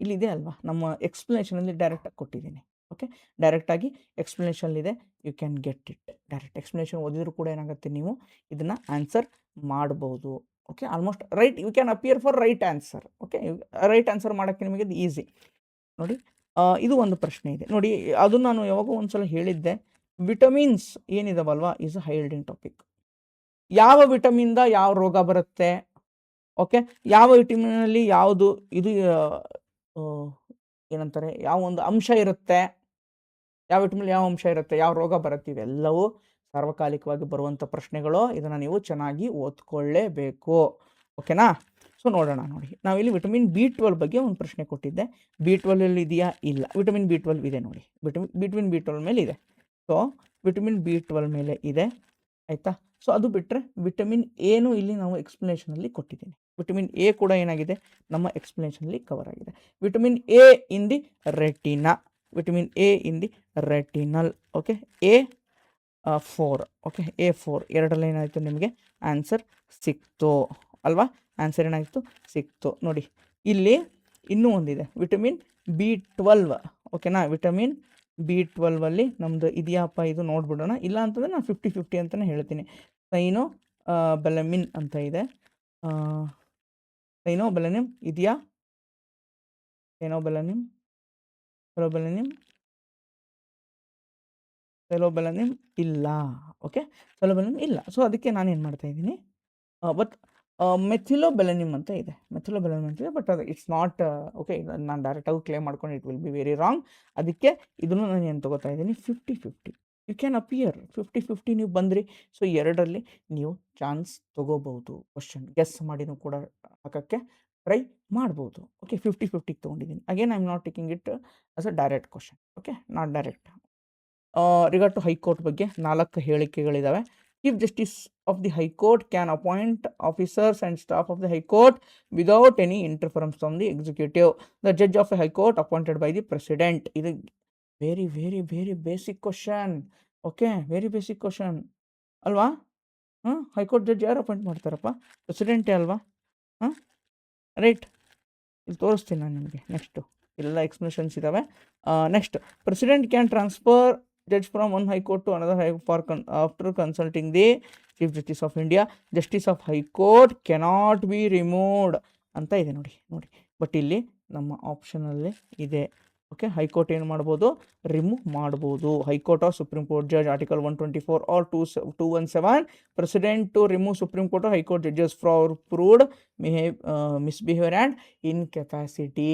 ಇಲ್ಲಿದೆ ಅಲ್ವಾ, ನಮ್ಮ ಎಕ್ಸ್ಪ್ಲನೇಷನಲ್ಲಿ ಡೈರೆಕ್ಟಾಗಿ ಕೊಟ್ಟಿದ್ದೀನಿ. ಓಕೆ, ಡೈರೆಕ್ಟಾಗಿ ಎಕ್ಸ್ಪ್ಲನೇಷನ್ ಇದೆ, you can get it. Direct explanation ಓದಿದ್ರು ಕೂಡ ಏನಾಗುತ್ತೆ, ನೀವು ಇದನ್ನು ಆನ್ಸರ್ ಮಾಡ್ಬೋದು. Okay, almost right, you can appear for right answer. Okay, right answer ಮಾಡೋಕ್ಕೆ ನಿಮಗೆ ಇದು ಈಸಿ ನೋಡಿ. ಇದು ಒಂದು ಪ್ರಶ್ನೆ ಇದೆ ನೋಡಿ, ಅದು ನಾನು ಯಾವಾಗೋ ಒಂದ್ಸಲ ಹೇಳಿದ್ದೆ. ವಿಟಮಿನ್ಸ್ ಏನಿದಾವಲ್ವಾ is a high yielding topic. ಯಾವ ವಿಟಮಿನ್ದ ಯಾವ ರೋಗ ಬರುತ್ತೆ? ಓಕೆ, ಯಾವ ವಿಟಮಿನಲ್ಲಿ ಯಾವುದು ಇದು ಏನಂತಾರೆ, ಯಾವ ಒಂದು ಅಂಶ ಇರುತ್ತೆ, ಯಾವ ವಿಟಮಿನ್ ಯಾವ ಅಂಶ ಇರುತ್ತೆ, ಯಾವ ರೋಗ ಬರುತ್ತೆ, ಇವೆಲ್ಲವೂ ಸಾರ್ವಕಾಲಿಕವಾಗಿ ಬರುವಂಥ ಪ್ರಶ್ನೆಗಳು. ಇದನ್ನು ನೀವು ಚೆನ್ನಾಗಿ ಓದ್ಕೊಳ್ಳೇಬೇಕು. ಓಕೆನಾ? ಸೊ ನೋಡೋಣ ನೋಡಿ, ನಾವಿಲ್ಲಿ ವಿಟಮಿನ್ B12 ಬಗ್ಗೆ ಒಂದು ಪ್ರಶ್ನೆ ಕೊಟ್ಟಿದ್ದೆ. B12 ಇದೆಯಾ? ಇಲ್ಲ. ವಿಟಮಿನ್ B12 ಇದೆ ನೋಡಿ, ವಿಟಮಿನ್ B12 ಮೇಲೆ ಇದೆ. ಸೊ ವಿಟಮಿನ್ B12 ಮೇಲೆ ಇದೆ, ಆಯಿತಾ? ಸೊ ಅದು ಬಿಟ್ಟರೆ ವಿಟಮಿನ್ ಎನು ಇಲ್ಲಿ ನಾವು ಎಕ್ಸ್ಪ್ಲನೇಷನಲ್ಲಿ ಕೊಟ್ಟಿದ್ದೀನಿ. ವಿಟಮಿನ್ ಎ ಕೂಡ ಏನಾಗಿದೆ, ನಮ್ಮ ಎಕ್ಸ್ಪ್ಲನೇಷನಲ್ಲಿ ಕವರ್ ಆಗಿದೆ. Vitamin A in the retina, vitamin A in the retinal. Okay, A4. Okay, A4 ಎರಡರಲ್ಲಿ ಏನಾಯಿತು, ನಿಮಗೆ ಆನ್ಸರ್ ಸಿಕ್ತು ಅಲ್ವಾ? ಆನ್ಸರ್ ಏನಾಯಿತು, ಸಿಕ್ತು ನೋಡಿ. ಇಲ್ಲಿ ಇನ್ನೂ ಒಂದಿದೆ, ವಿಟಮಿನ್ B12. ಓಕೆನಾ? ವಿಟಮಿನ್ B12 ನಮ್ಮದು ಇದೆಯಪ್ಪ, ಇದು ನೋಡ್ಬಿಡೋಣ. ಇಲ್ಲ ಅಂತಂದರೆ ನಾನು 50-50 ಅಂತಲೇ ಹೇಳ್ತೀನಿ. ಸೈನೋಬೆಲಮಿನ್ ಅಂತ ಇದೆ, ಸೈನೋಬೆಲನಿಮ್ ಇದೆಯಾ? ಸೈನೋಬೆಲನಿಮ್ ಸೈಲೋಬೆಲನಿಮ್ ಇಲ್ಲ. ಓಕೆ, ಸೈಲೋಬೆಲನಿಮ್ ಇಲ್ಲ. ಸೊ ಅದಕ್ಕೆ ನಾನೇನು ಮಾಡ್ತಾ ಇದ್ದೀನಿ, ಬಟ್ ಮೆಥಿಲೋಬೆಲನಿಮ್ ಅಂತ ಇದೆ, ಮೆಥಿಲೋಬೆಲನಿಮ್ ಅಂತ ಇದೆ, ಬಟ್ ಅದು ಇಟ್ಸ್ ನಾಟ್ ಓಕೆ. ನಾನು ಡೈರೆಕ್ಟಾಗಿ ಕ್ಲೇಮ್ ಮಾಡ್ಕೊಂಡು it will be very wrong. ಅದಕ್ಕೆ ಇದನ್ನು ನಾನು ಏನು ತೊಗೋತಾ ಇದ್ದೀನಿ, 50-50. You can appear 50-50. ನೀವು ಬಂದ್ರಿ, ಸೊ ಎರಡರಲ್ಲಿ ನೀವು ಚಾನ್ಸ್ ತೊಗೋಬಹುದು. ಕ್ವಶನ್ ಗೆಸ್ ಮಾಡಿನೂ ಕೂಡ ಹಾಕೋಕ್ಕೆ ಟ್ರೈ ಮಾಡ್ಬೋದು. ಓಕೆ, 50-50 ತೊಗೊಂಡಿದ್ದೀನಿ. Again I am not taking it as a direct question. Okay, not direct. Regard to high court ಬಗ್ಗೆ 4 ಹೇಳಿಕೆಗಳಿದ್ದಾವೆ. Chief justice of the high court can appoint officers and staff of the high court without any interference from the executive. The judge of a high court appointed by the president. ಇದು very very very basic question. Okay, very basic question ಅಲ್ವಾ? High court judge ಯಾರು appoint ಮಾಡ್ತಾರಪ್ಪ? ಪ್ರೆಸಿಡೆಂಟೇ ಅಲ್ವಾ? Right, ಇಲ್ಲಿ ತೋರಿಸ್ತೀನಿ ನಾನು ನಿಮಗೆ. ನೆಕ್ಸ್ಟು ಎಲ್ಲ ಎಕ್ಸ್ಪ್ಲನೇಷನ್ಸ್ ಇದ್ದಾವೆ. Next, president can transfer judge from one high court to another high for after consulting the chief justice of India. Justice of high court cannot be removed ಅಂತ ಇದೆ ನೋಡಿ. ಬಟ್ ಇಲ್ಲಿ ನಮ್ಮ ಆಪ್ಷನಲ್ಲಿ ಇದೆ. ಓಕೆ, ಹೈಕೋರ್ಟ್ ಏನು ಮಾಡ್ಬೋದು, ರಿಮೂವ್ ಮಾಡ್ಬೋದು. High court or supreme court judge article 124 or 217 president to remove supreme court or high court judges for proved misbehaviour and incapacity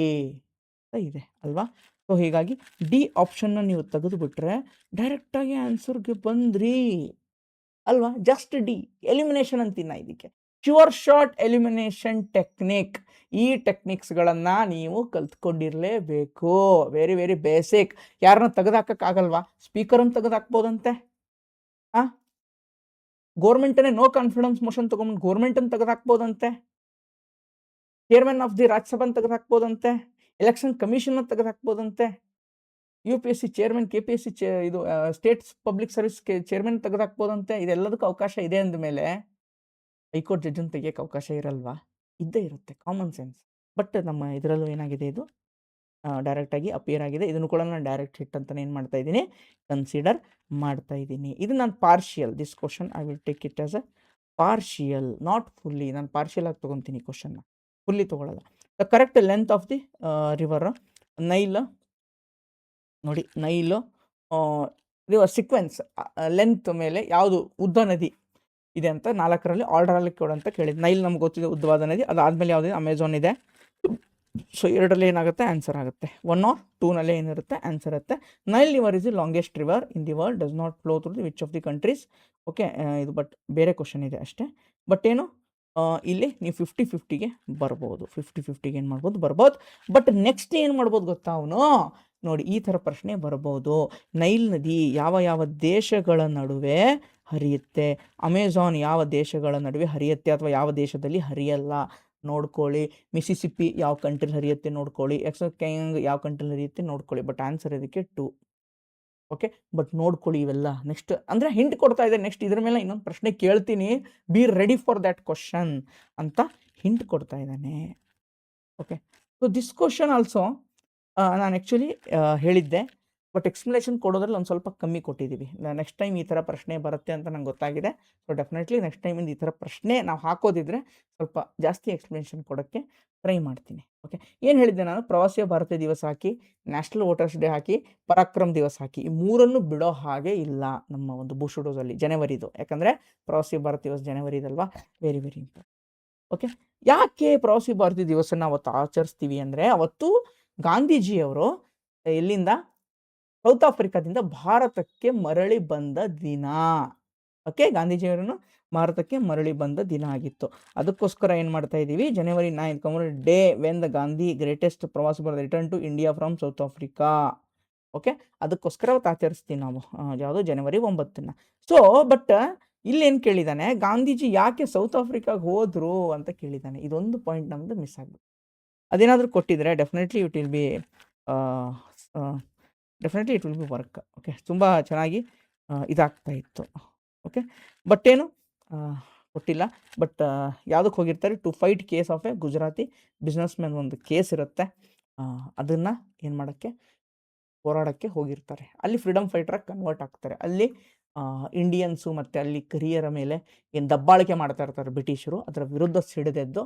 ಇದೆ ಅಲ್ವಾ? ಸೊ ಹೀಗಾಗಿ ಡಿ ಆಪ್ಷನ್ನ ನೀವು ತೆಗೆದುಬಿಟ್ರೆ ಡೈರೆಕ್ಟಾಗಿ ಆನ್ಸರ್ಗೆ ಬಂದ್ರಿ ಅಲ್ವಾ? ಜಸ್ಟ್ ಡಿ ಎಲಿಮಿನೇಷನ್ ಅಂತೀನ ಇದಕ್ಕೆ, ಶ್ಯೂರ್ ಶಾರ್ಟ್ ಎಲಿಮಿನೇಷನ್ ಟೆಕ್ನಿಕ್. ಈ ಟೆಕ್ನಿಕ್ಸ್ಗಳನ್ನು ನೀವು ಕಲ್ತ್ಕೊಂಡಿರಲೇಬೇಕು. Very very basic. ಯಾರನ್ನ ತೆಗೆದಾಕಕ್ಕಾಗಲ್ವಾ? ಸ್ಪೀಕರನ್ನು ತೆಗೆದಾಕ್ಬೋದಂತೆ. ಗೋರ್ಮೆಂಟನ್ನೇ ನೋ ಕಾನ್ಫಿಡೆನ್ಸ್ ಮೋಷನ್ ತೊಗೊಂಡು ಗೋರ್ಮೆಂಟನ್ನು ತೆಗೆದಾಕ್ಬೋದಂತೆ. ಚೇರ್ಮನ್ ಆಫ್ ದಿ ರಾಜ್ಯಸಭಾನ ತೆಗೆದಾಕ್ಬೋದಂತೆ. ಎಲೆಕ್ಷನ್ ಕಮಿಷನ್ನ ತೆಗೆದಾಕ್ಬೋದಂತೆ. UPSC ಚೇರ್ಮನ್, KPSC ಇದು ಸ್ಟೇಟ್ಸ್ ಪಬ್ಲಿಕ್ ಸರ್ವಿಸ್ ಚೇರ್ಮನ್ ತೆಗೆದಾಕ್ಬೋದಂತೆ. ಇದೆಲ್ಲದಕ್ಕೂ ಅವಕಾಶ ಇದೆ ಅಂದಮೇಲೆ ಹೈಕೋರ್ಟ್ ಜಡ್ಜನ್ನು ತೆಗಿಯೋಕ್ಕೆ ಅವಕಾಶ ಇರಲ್ವಾ? ಇದ್ದೇ ಇರುತ್ತೆ, ಕಾಮನ್ ಸೆನ್ಸ್. ಬಟ್ ನಮ್ಮ ಇದರಲ್ಲೂ ಏನಾಗಿದೆ, ಇದು ಡೈರೆಕ್ಟಾಗಿ ಅಪಿಯರ್ ಆಗಿದೆ. ಇದನ್ನು ಕೂಡ ನಾನು ಡೈರೆಕ್ಟ್ ಹಿಟ್ ಅಂತಲೇ ಏನು ಮಾಡ್ತಾ ಇದ್ದೀನಿ, ಕನ್ಸಿಡರ್ ಮಾಡ್ತಾ ಇದ್ದೀನಿ. ಇದು ನಾನು partial, this question I will take it as a partial, not fully. ನಾನು ಪಾರ್ಷಿಯಲ್ ಆಗಿ ತೊಗೊತೀನಿ ಕ್ವಶನ್ನ, ಫುಲ್ಲಿ ತೊಗೊಳ್ಳಲ್ಲ. The correct length of the river Nile ನೋಡಿ. ನೈಲು ಸೀಕ್ವೆನ್ಸ್ ಲೆಂತ್ ಮೇಲೆ ಯಾವುದು ಉದ್ದ ನದಿ ಇದೆ ಅಂತ 4ರಲ್ಲಿ ಆರ್ಡರಲ್ಲಿ ಕೊಡು ಅಂತ ಕೇಳಿದ್ದು. ನೈಲ್ ನಮ್ಗೆ ಗೊತ್ತಿದೆ ಉದ್ದವಾದ ನದಿ. ಅದಾದಮೇಲೆ ಯಾವುದಿದೆ, ಅಮೆಝಾನ್ ಇದೆ. ಸೊ 2ರಲ್ಲಿ ಏನಾಗುತ್ತೆ, ಆನ್ಸರ್ ಆಗುತ್ತೆ. 1 or 2ನಲ್ಲಿ ಏನಿರುತ್ತೆ, ಆನ್ಸರ್ ಇರುತ್ತೆ. Nile river is the longest river in the world, does not flow through the which of the countries. Okay, ಇದು ಬಟ್ ಬೇರೆ ಕ್ವಶನ್ ಇದೆ ಅಷ್ಟೇ. ಬಟ್ ಏನು, ಇಲ್ಲಿ ನೀವು 50-50ಗೆ ಬರ್ಬೋದು. 50-50ಗೆ ಏನು ಮಾಡ್ಬೋದು, ಬರ್ಬೋದು. ಬಟ್ ನೆಕ್ಸ್ಟ್ ಏನು ಮಾಡ್ಬೋದು ಗೊತ್ತಾ ಅವನು, ನೋಡಿ ಈ ಥರ ಪ್ರಶ್ನೆ ಬರ್ಬೋದು. ನೈಲ್ ನದಿ ಯಾವ ಯಾವ ದೇಶಗಳ ನಡುವೆ ಹರಿಯುತ್ತೆ, ಅಮೆಝಾನ್ ಯಾವ ದೇಶಗಳ ನಡುವೆ ಹರಿಯುತ್ತೆ ಅಥವಾ ಯಾವ ದೇಶದಲ್ಲಿ ಹರಿಯಲ್ಲ ನೋಡ್ಕೊಳ್ಳಿ. ಮಿಸಿಸಿಪ್ಪಿ ಯಾವ ಕಂಟ್ರಿಲಿ ಹರಿಯುತ್ತೆ ನೋಡ್ಕೊಳ್ಳಿ. ಎಕ್ಸೋಕ್ಯಾಂಗ್ ಯಾವ ಕಂಟ್ರಿಲಿ ಹರಿಯುತ್ತೆ ನೋಡ್ಕೊಳ್ಳಿ. ಬಟ್ ಆನ್ಸರ್ ಇದಕ್ಕೆ 2. ಓಕೆ, ಬಟ್ ನೋಡ್ಕೊಳ್ಳಿ ಇವೆಲ್ಲ. ನೆಕ್ಸ್ಟ್ ಅಂದರೆ ಹಿಂಟ್ ಕೊಡ್ತಾ ಇದೆ. ನೆಕ್ಸ್ಟ್ ಇದ್ರ ಮೇಲೆ ಇನ್ನೊಂದು ಪ್ರಶ್ನೆ ಕೇಳ್ತೀನಿ, be ready for that question ಅಂತ ಹಿಂಟ್ ಕೊಡ್ತಾ ಇದ್ದಾನೆ. Okay, so this question also ನಾನು ಆ್ಯಕ್ಚುಲಿ ಹೇಳಿದ್ದೆ, ಬಟ್ ಎಕ್ಸ್ಪ್ಲನೇಷನ್ ಕೊಡೋದ್ರಲ್ಲಿ ಒಂದು ಸ್ವಲ್ಪ ಕಮ್ಮಿ ಕೊಟ್ಟಿದ್ದೀವಿ. ನೆಕ್ಸ್ಟ್ ಟೈಮ್ ಈ ಥರ ಪ್ರಶ್ನೆ ಬರುತ್ತೆ ಅಂತ ನಂಗೆ ಗೊತ್ತಾಗಿದೆ. ಸೊ ಡೆಫಿನೆಟ್ಲಿ ನೆಕ್ಸ್ಟ್ ಟೈಮಿಂದ ಈ ಥರ ಪ್ರಶ್ನೆ ನಾವು ಹಾಕೋದಿದ್ರೆ ಸ್ವಲ್ಪ ಜಾಸ್ತಿ ಎಕ್ಸ್ಪ್ಲನೇಷನ್ ಕೊಡೋಕ್ಕೆ ಟ್ರೈ ಮಾಡ್ತೀನಿ. ಓಕೆ, ಏನು ಹೇಳಿದ್ದೆ ನಾನು, ಪ್ರವಾಸಿ ಭಾರತೀಯ ದಿವಸ ಹಾಕಿ, ನ್ಯಾಷನಲ್ ವೋಟರ್ಸ್ ಡೇ ಹಾಕಿ, ಪರಾಕ್ರಮ್ ದಿವಸ ಹಾಕಿ, ಈ 3 ಬಿಡೋ ಹಾಗೆ ಇಲ್ಲ ನಮ್ಮ ಒಂದು ಬೂಶುಡೋಸಲ್ಲಿ. ಜನವರಿದು, ಯಾಕಂದರೆ ಪ್ರವಾಸಿ ಭಾರತ ದಿವಸ ಜನವರಿ ಇದಲ್ವಾ, ವೆರಿ ವೆರಿ ಇಂಪಾರ್ಟೆಂಟ್. ಓಕೆ, ಯಾಕೆ ಪ್ರವಾಸಿ ಭಾರತೀಯ ದಿವಸನ ಅವತ್ತು ಆಚರಿಸ್ತೀವಿ ಅಂದರೆ, ಅವತ್ತು ಗಾಂಧೀಜಿಯವರು ಎಲ್ಲಿಂದ, ಸೌತ್ ಆಫ್ರಿಕಾದಿಂದ ಭಾರತಕ್ಕೆ ಮರಳಿ ಬಂದ ದಿನ. ಓಕೆ, ಗಾಂಧೀಜಿಯವರನ್ನು ಭಾರತಕ್ಕೆ ಮರಳಿ ಬಂದ ದಿನ ಆಗಿತ್ತು. ಅದಕ್ಕೋಸ್ಕರ ಏನು ಮಾಡ್ತಾ ಇದ್ದೀವಿ, ಜನವರಿ 9 commercial day when the Gandhi greatest pravasi Bharat return to India from South Africa. Okay, ಅದಕ್ಕೋಸ್ಕರ ಅವತ್ತು ಆಚರಿಸ್ತೀವಿ ನಾವು, ಯಾವುದು ಜನವರಿ 9. ಸೊ ಬಟ್ ಇಲ್ಲಿ ಏನು ಕೇಳಿದ್ದಾನೆ, ಗಾಂಧೀಜಿ ಯಾಕೆ ಸೌತ್ ಆಫ್ರಿಕಾಗೆ ಹೋದ್ರು ಅಂತ ಕೇಳಿದ್ದಾನೆ. ಇದೊಂದು ಪಾಯಿಂಟ್ ನಮ್ಮದು ಮಿಸ್ ಆಗ್ಬಿಟ್ಟು. ಅದೇನಾದರೂ ಕೊಟ್ಟಿದ್ರೆ definitely it will B work. Okay, ತುಂಬ ಚೆನ್ನಾಗಿ ಇದಾಗ್ತಾ ಇತ್ತು. ಓಕೆ, ಬಟ್ ಏನು ಕೊಟ್ಟಿಲ್ಲ. ಬಟ್ ಯಾವುದಕ್ಕೆ ಹೋಗಿರ್ತಾರೆ, to fight case of a Gujarati businessman ಒಂದು ಕೇಸ್ ಇರುತ್ತೆ, ಅದನ್ನು ಏನು ಮಾಡೋಕ್ಕೆ, ಹೋರಾಡೋಕ್ಕೆ ಹೋಗಿರ್ತಾರೆ. ಅಲ್ಲಿ ಫ್ರೀಡಮ್ ಫೈಟರಾಗಿ ಕನ್ವರ್ಟ್ ಆಗ್ತಾರೆ. ಅಲ್ಲಿ ಇಂಡಿಯನ್ಸು ಮತ್ತು ಅಲ್ಲಿ ಕರಿಯರ ಮೇಲೆ ಏನು ದಬ್ಬಾಳಿಕೆ ಮಾಡ್ತಾ ಇರ್ತಾರೆ ಬ್ರಿಟಿಷರು, ಅದರ ವಿರುದ್ಧ ಸಿಡಿದೆದ್ದು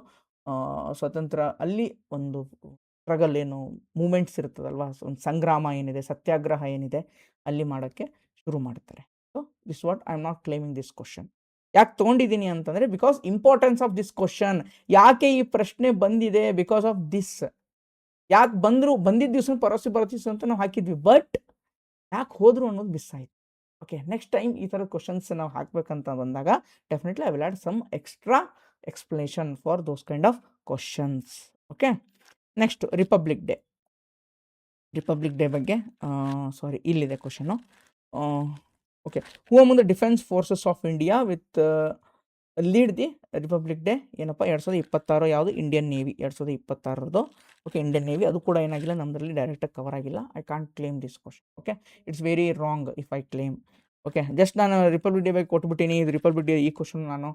ಸ್ವತಂತ್ರ ಅಲ್ಲಿ ಒಂದು ಸ್ಟ್ರಗಲ್ ಏನು ಮೂಮೆಂಟ್ಸ್ ಇರ್ತದಲ್ವ, ಒಂದು ಸಂಗ್ರಾಮ ಏನಿದೆ, ಸತ್ಯಾಗ್ರಹ ಏನಿದೆ, ಅಲ್ಲಿ ಮಾಡೋಕ್ಕೆ ಶುರು ಮಾಡ್ತಾರೆ. So this what I am not claiming this question. ಯಾಕೆ ತೊಗೊಂಡಿದ್ದೀನಿ ಅಂತಂದರೆ because importance of this question. ಯಾಕೆ ಈ ಪ್ರಶ್ನೆ ಬಂದಿದೆ? Because of this. ಯಾಕೆ ಬಂದಿದ್ದ ದಿವಸ ಪರೋಸಿ ಅಂತ ನಾವು ಹಾಕಿದ್ವಿ, ಬಟ್ ಯಾಕೆ ಹೋದ್ರು ಅನ್ನೋದು ಮಿಸ್ ಆಯಿತು. ಓಕೆ, ನೆಕ್ಸ್ಟ್ ಟೈಮ್ ಈ ಥರದ ಕ್ವಶನ್ಸ್ ನಾವು ಹಾಕಬೇಕಂತ ಬಂದಾಗ definitely I will add some extra explanation for those kind of questions. Okay, next Republic Day ಬಗ್ಗೆ ಸಾರಿ ಇಲ್ಲಿದೆ question. Okay, who among the defence forces of India with lead the Republic Day ಏನಪ್ಪ 2026 ಯಾವುದು? Indian Navy 2026. Okay, Indian Navy ಅದು ಕೂಡ ಏನಾಗಿಲ್ಲ ನಮ್ಮದ್ರಲ್ಲಿ ಡೈರೆಕ್ಟಾಗಿ cover ಆಗಿಲ್ಲ. I can't claim this question. Okay, it's very wrong if I claim. Okay, just ನಾನು Republic Day ಬಗ್ಗೆ ಕೊಟ್ಬಿಟ್ಟಿನಿ, ಇದು ರಿಪಬ್ಲಿಕ್ ಡೇ ಈ ಕ್ವಶನ್ ನಾನು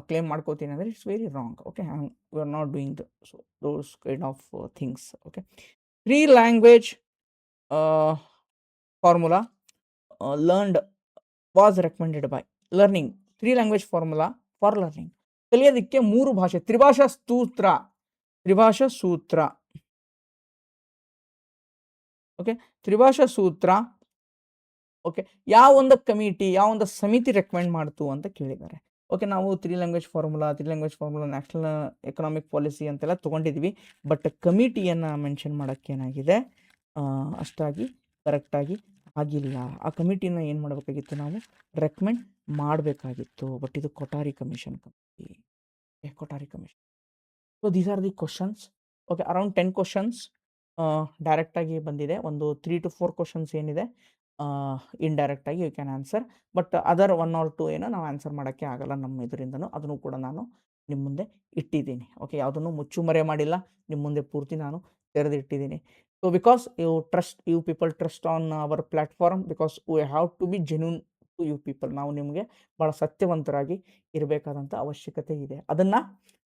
ಕ್ಲೇಮ್ ಮಾಡ್ಕೋತೀನಿ ಅಂದರೆ it's very wrong. Okay, we are not doing those kind of things. Okay, 3 language formula learned was recommended by learning. 3 language formula for learning. ಕಲಿಯೋದಕ್ಕೆ 3 ಭಾಷೆ, ತ್ರಿಭಾಷಾ ಸೂತ್ರ. ಓಕೆ, ತ್ರಿಭಾಷಾ ಸೂತ್ರ. ಓಕೆ, ಯಾವ ಒಂದು ಕಮಿಟಿ, ಯಾವ ಒಂದು ಸಮಿತಿ ರೆಕಮೆಂಡ್ ಮಾಡ್ತು ಅಂತ ಕೇಳಿದ್ದಾರೆ. ಓಕೆ, ನಾವು 3 language formula national economic policy ಅಂತೆಲ್ಲ ತೊಗೊಂಡಿದ್ವಿ, ಬಟ್ ಕಮಿಟಿಯನ್ನು ಮೆನ್ಷನ್ ಮಾಡೋಕ್ಕೆ ಏನಾಗಿದೆ ಅಷ್ಟಾಗಿ ಕರೆಕ್ಟಾಗಿ ಆಗಿಲ್ಲ. ಆ ಕಮಿಟಿನ ಏನು ಮಾಡಬೇಕಾಗಿತ್ತು? ನಾವು ರೆಕಮೆಂಡ್ ಮಾಡಬೇಕಾಗಿತ್ತು. ಬಟ್ ಇದು Kothari commission committee. So these are the questions. Okay, around 10 questions ಡೈರೆಕ್ಟಾಗಿ ಬಂದಿದೆ. ಒಂದು 3 to 4 ಕ್ವಶನ್ಸ್ ಏನಿದೆ ಇಂಡೈರೆಕ್ಟಾಗಿ you can answer. But other 1 or 2 ಏನೋ ನಾವು ಆನ್ಸರ್ ಮಾಡೋಕ್ಕೆ ಆಗಲ್ಲ ನಮ್ಮ ಇದರಿಂದನೂ. ಅದನ್ನು ಕೂಡ ನಾನು ನಿಮ್ಮ ಮುಂದೆ ಇಟ್ಟಿದ್ದೀನಿ. ಓಕೆ, ಯಾವುದನ್ನು ಮುಚ್ಚುಮರೆ ಮಾಡಿಲ್ಲ, ನಿಮ್ಮ ಮುಂದೆ ಪೂರ್ತಿ ನಾನು ತೆರೆದಿಟ್ಟಿದ್ದೀನಿ. So because you people trust on our platform, because we have to be genuine to you people. ನಾವು ನಿಮಗೆ ಭಾಳ ಸತ್ಯವಂತರಾಗಿ ಇರಬೇಕಾದಂಥ ಅವಶ್ಯಕತೆ ಇದೆ. ಅದನ್ನು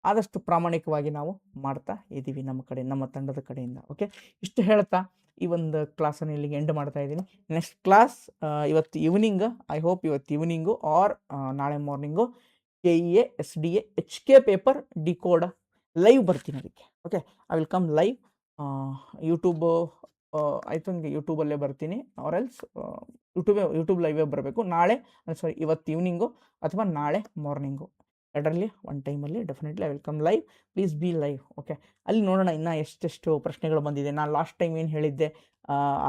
ಆದಷ್ಟು ಪ್ರಾಮಾಣಿಕವಾಗಿ ನಾವು ಮಾಡ್ತಾ ಇದ್ದೀವಿ ನಮ್ಮ ತಂಡದ ಕಡೆಯಿಂದ. ಓಕೆ, ಇಷ್ಟು ಹೇಳ್ತಾ ಈ ಒಂದು ಕ್ಲಾಸನ್ನು ಇಲ್ಲಿಗೆ ಎಂಡ್ ಮಾಡ್ತಾ ಇದ್ದೀನಿ. ನೆಕ್ಸ್ಟ್ ಕ್ಲಾಸ್ ಇವತ್ತು ಈವ್ನಿಂಗ್, ಐ ಹೋಪ್ ಇವತ್ತು ಈವ್ನಿಂಗು ಆರ್ ನಾಳೆ morning KEA SDA HK paper decode live ಬರ್ತೀನಿ ಅದಕ್ಕೆ. Okay, I will come live. I think ಯೂಟ್ಯೂಬಲ್ಲೇ ಬರ್ತೀನಿ, ಆರ್ ಎಲ್ಸ್ ಯೂಟ್ಯೂಬ್ ಲೈವೇ ಬರಬೇಕು. ಇವತ್ತು ಈವ್ನಿಂಗು ಅಥವಾ ನಾಳೆ ಮಾರ್ನಿಂಗು, ಎರಡರಲ್ಲಿ ಒಂದು ಟೈಮಲ್ಲಿ definitely I will come live. Please be live. Okay, ಅಲ್ಲಿ ನೋಡೋಣ ಇನ್ನೂ ಎಷ್ಟೆಷ್ಟು ಪ್ರಶ್ನೆಗಳು ಬಂದಿದೆ. ನಾನು ಲಾಸ್ಟ್ ಟೈಮ್ ಏನು ಹೇಳಿದ್ದೆ,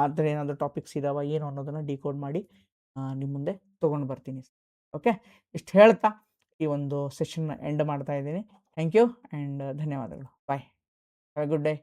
ಆದರೆ ಏನಾದರೂ ಟಾಪಿಕ್ಸ್ ಇದ್ದಾವೆ ಏನು ಅನ್ನೋದನ್ನು ಡಿಕೋಡ್ ಮಾಡಿ ನಿಮ್ಮ ಮುಂದೆ ತೊಗೊಂಡು ಬರ್ತೀನಿ. ಓಕೆ, ಇಷ್ಟು ಹೇಳ್ತಾ ಈ ಒಂದು ಸೆಷನ್ನ ಎಂಡ್ ಮಾಡ್ತಾ ಇದ್ದೀನಿ. ಥ್ಯಾಂಕ್ ಯು ಆ್ಯಂಡ್ ಧನ್ಯವಾದಗಳು. ಬಾಯ್, ಹ್ಯಾವ್ ಎ ಗುಡ್ ಡೇ.